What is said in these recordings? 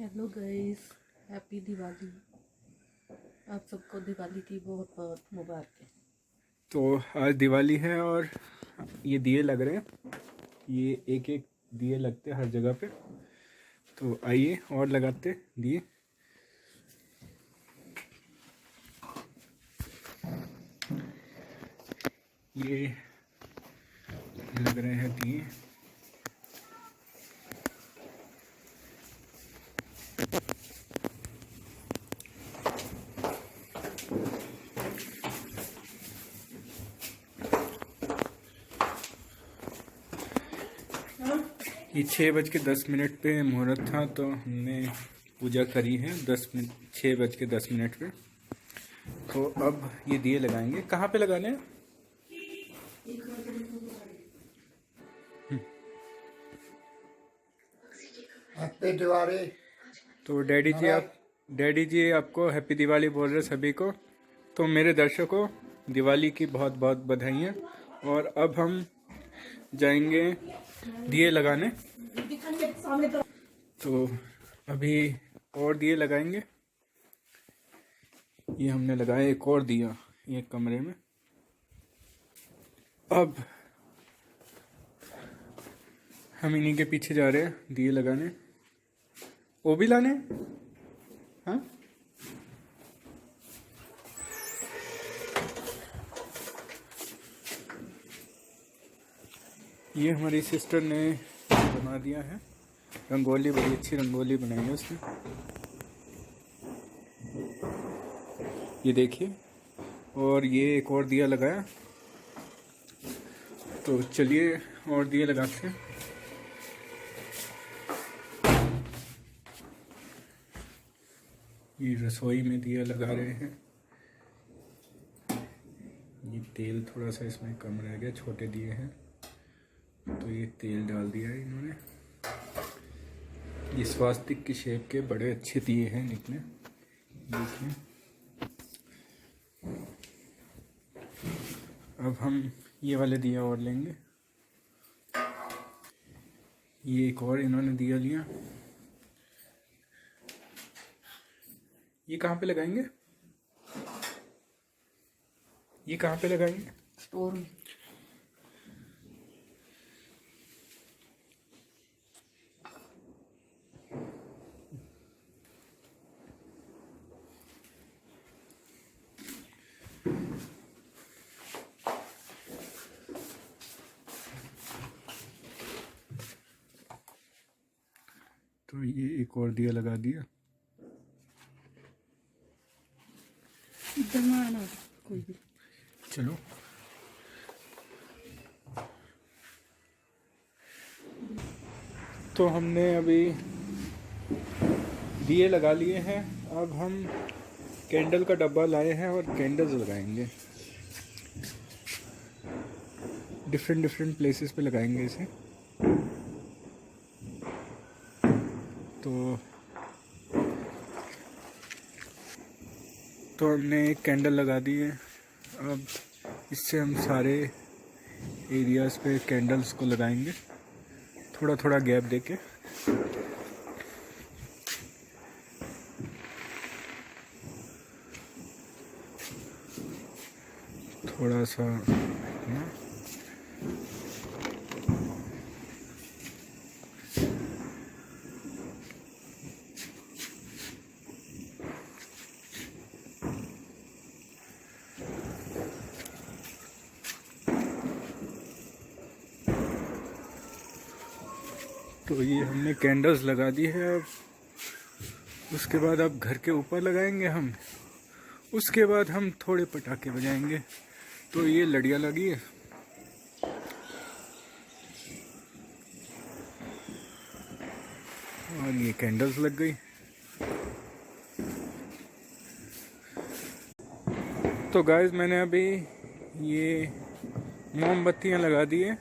Hello guys, happy Diwali. आप सबको दिवाली की बहुत बहुत मुबारक। तो आज दिवाली है और ये दिए लग रहे हैं। ये एक एक दिए लगते हैं हर जगह पे। तो आइए और लगाते दिए। ये लग रहे हैं दिए। ये 6:10 पे मुहूर्त था, तो हमने पूजा करी है 6:10 पे। तो अब ये दिए लगाएंगे। कहाँ पे लगाने हैं? हैप्पी दिवाली। तो डैडी जी आपको हैप्पी दिवाली बोल रहे सभी को। तो मेरे दर्शकों, दिवाली की बहुत बहुत बधाइयाँ। और अब हम जाएंगे दिए लगाने। तो अभी और दिए लगाएंगे। ये हमने लगाया एक और दिया ये कमरे में। अब हम इन्हीं के पीछे जा रहे हैं दिए लगाने। वो भी लाने। हाँ, ये हमारी सिस्टर ने बना दिया है रंगोली। बड़ी अच्छी रंगोली बनाई है उसने। ये देखिए। और ये एक और दिया लगाया। तो चलिए और दिए लगाते हैं। ये रसोई में दिया लगा रहे हैं। ये तेल थोड़ा सा इसमें कम रह गया, छोटे दिए हैं तो ये तेल डाल दिया है इन्होंने। ये स्वास्तिक की शेप के बड़े अच्छे दिए हैं निकले। देखिए। अब हम ये वाले दिया और लेंगे। ये एक और इन्होंने दिया लिया। ये कहाँ पे लगाएंगे? ये कहाँ पे लगाएंगे? स्टोर में। तो ये एक और दिया लगा दिया। इधर में आना कोई भी। चलो। तो हमने अभी दिए लगा लिए हैं। अब हम कैंडल का डब्बा लाए हैं और कैंडल्स लगाएंगे। डिफरेंट प्लेसेस पे लगाएंगे इसे। तो हमने एक कैंडल लगा दी है। अब इससे हम सारे एरियाज़ पे कैंडल्स को लगाएंगे, थोड़ा थोड़ा गैप देके। थोड़ा सा ना। तो ये हमने कैंडल्स लगा दी है। अब उसके बाद अब घर के ऊपर लगाएंगे हम। उसके बाद हम थोड़े पटाखे बजाएंगे। तो ये लड़ियाँ लगी है। और ये कैंडल्स लग गई। तो गाइस, मैंने अभी ये मोमबत्तियाँ लगा दी है।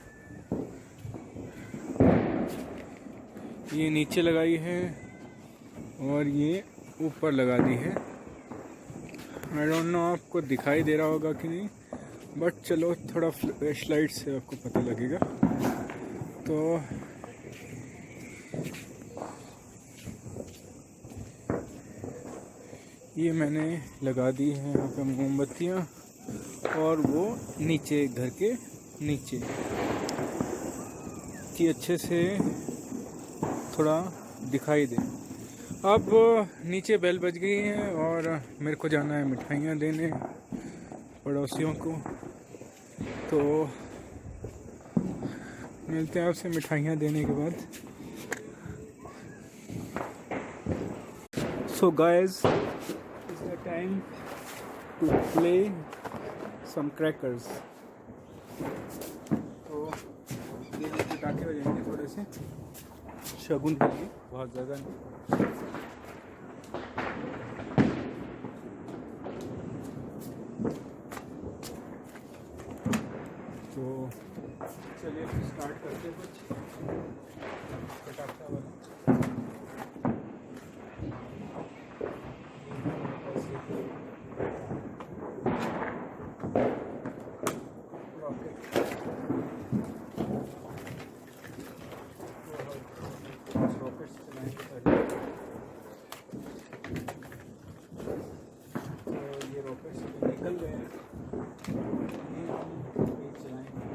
ये नीचे लगाई है और ये ऊपर लगा दी है। आई डोंट नो आपको दिखाई दे रहा होगा कि नहीं, बट चलो थोड़ा फ्लैश लाइट से आपको पता लगेगा। तो ये मैंने लगा दी है यहाँ पे मोमबत्तियाँ, और वो नीचे घर के नीचे कि अच्छे से थोड़ा दिखाई दे। अब नीचे बेल बज गई है और मेरे को जाना है मिठाइयाँ देने पड़ोसियों को, तो मिलते हैं आपसे मिठाइयाँ देने के बाद। So guys, it's the time to play some crackers. तो ये पटाखे बजाएंगे थोड़े से शगुन के लिए, बहुत ज़्यादा नहीं। तो चलिए स्टार्ट करते हैं कुछ पटाखा वाला। रॉकेट्स चलाएंगे पहले, तो ये रॉकेट्स निकल गए हैं, ये हम ये चलाएंगे।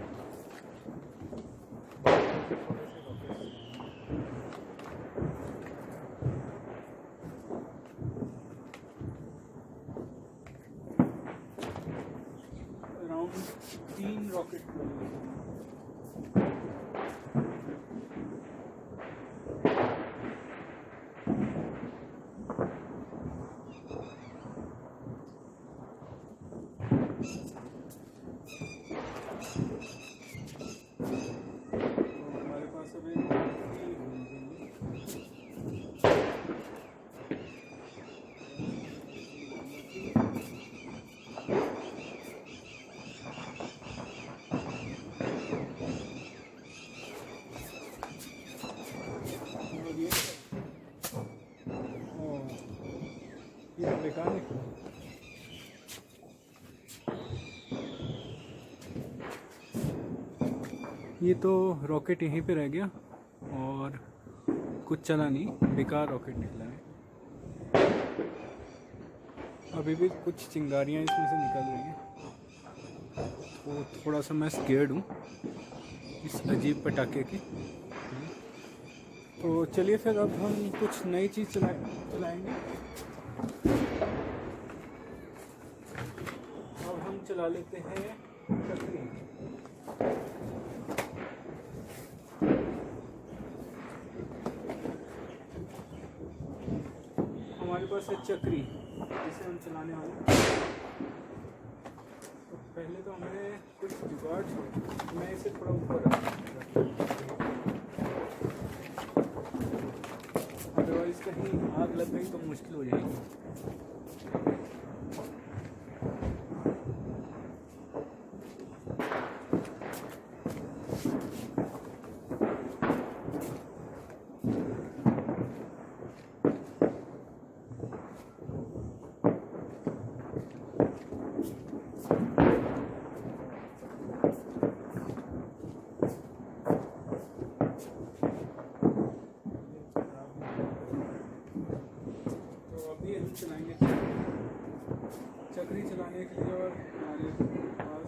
अराउंड 3 रॉकेट हमारे पास अभी ये बेकार है। ये तो रॉकेट यहीं पे रह गया और कुछ चला नहीं, बेकार रॉकेट निकला है। अभी भी कुछ चिंगारियाँ इसमें से निकल रही हैं, तो थोड़ा सा मैं स्केर्ड हूँ इस अजीब पटाखे की। तो चलिए फिर अब हम कुछ नई चीज़ चलाएंगे। अब हम चला लेते हैं चक्री। हमारे पास है चक्री, जिसे हम चलाने वाले हैं। तो पहले तो हमें कुछ जुगाड़, मैं इसे थोड़ा ऊपर रखूँगा, अदरवाइज कहीं आग लग गई तो मुश्किल हो जाएगी। चलाएंगे चक्री चलाने के लिए, और हमारे पास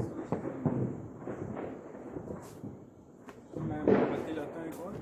तो मैं मोमबत्ती लाता हूँ एक और।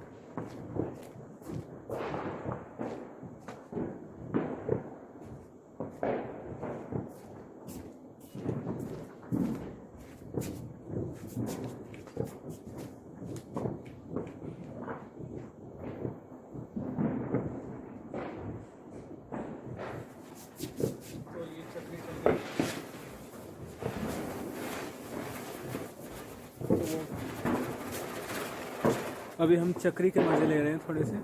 अभी हम चक्री के मज़े ले रहे हैं थोड़े से,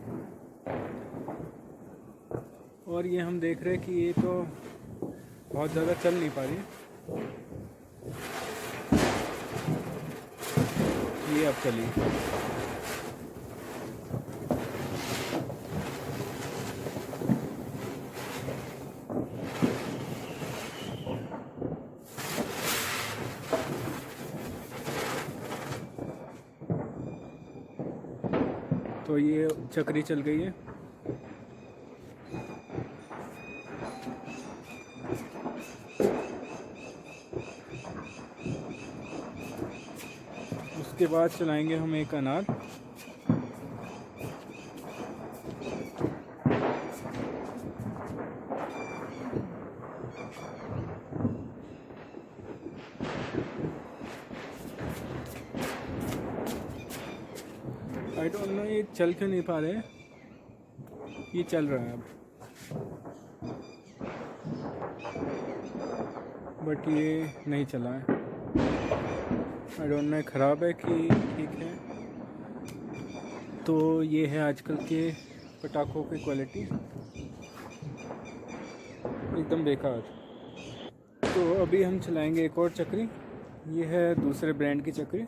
और ये हम देख रहे हैं कि ये तो बहुत ज़्यादा चल नहीं पा रही है। ये अब चली। तो ये चक्री चल गई है। उसके बाद चलाएंगे हम एक अनार। आई डोंट नो ये चल क्यों नहीं पा रहे, ये चल रहा है अब, बट ये नहीं चला है। आई डोंट नो ख़राब है कि ठीक है। तो ये है आजकल के पटाखों की क्वालिटी, एकदम बेकार। तो अभी हम चलाएंगे एक और चक्री, ये है दूसरे ब्रांड की चक्री।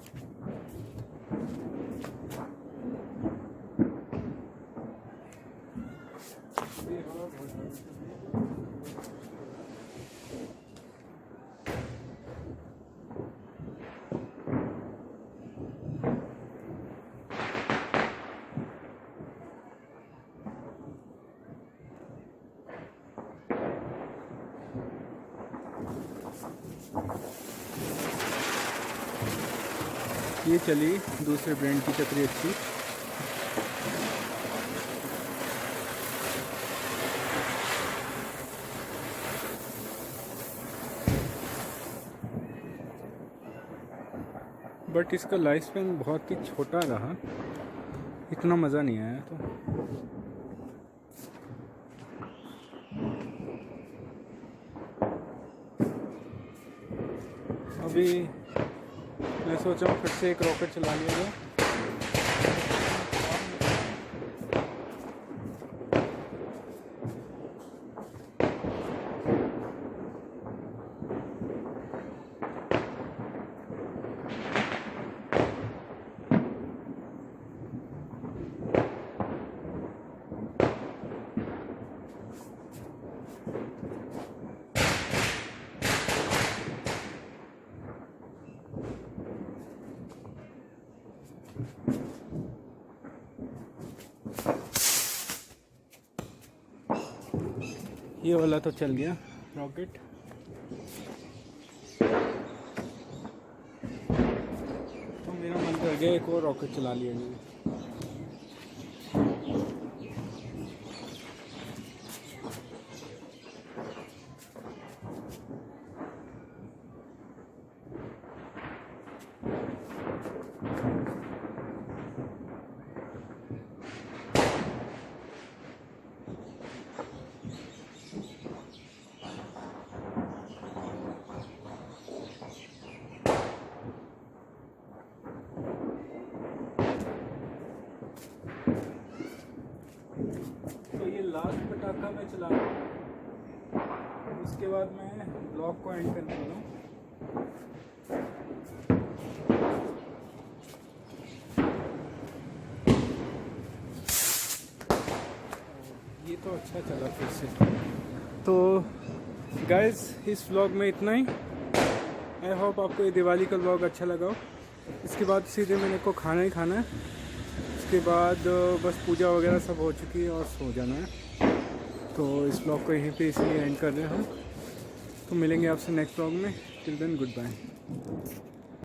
ये चली दूसरे ब्रांड की चक्री अच्छी। बट इसका लाइफ स्पैन बहुत ही छोटा रहा, इतना मज़ा नहीं आया। तो अभी मैं सोच रहा हूँ फिर से एक रॉकेट चला लिया जाए। ये वाला तो चल गया रॉकेट। तो मेरा मन कर गया एक और रॉकेट चला लिया जाए। तो ये लास्ट पटाखा मैं चला रहा हूँ, उसके बाद मैं ब्लॉग को एंड करने वाला हूँ। ये तो अच्छा चला फिर से। तो गाइस इस व्लॉग में इतना ही। आई होप आपको ये दिवाली का व्लॉग अच्छा लगा हो। इसके बाद सीधे मैंने को खाना ही खाना है, उसके बाद बस पूजा वगैरह सब हो चुकी है और सो जाना है। तो इस व्लॉग को यहीं पे इसलिए एंड कर रहे हैं। तो मिलेंगे आपसे नेक्स्ट व्लॉग में। Till then good bye.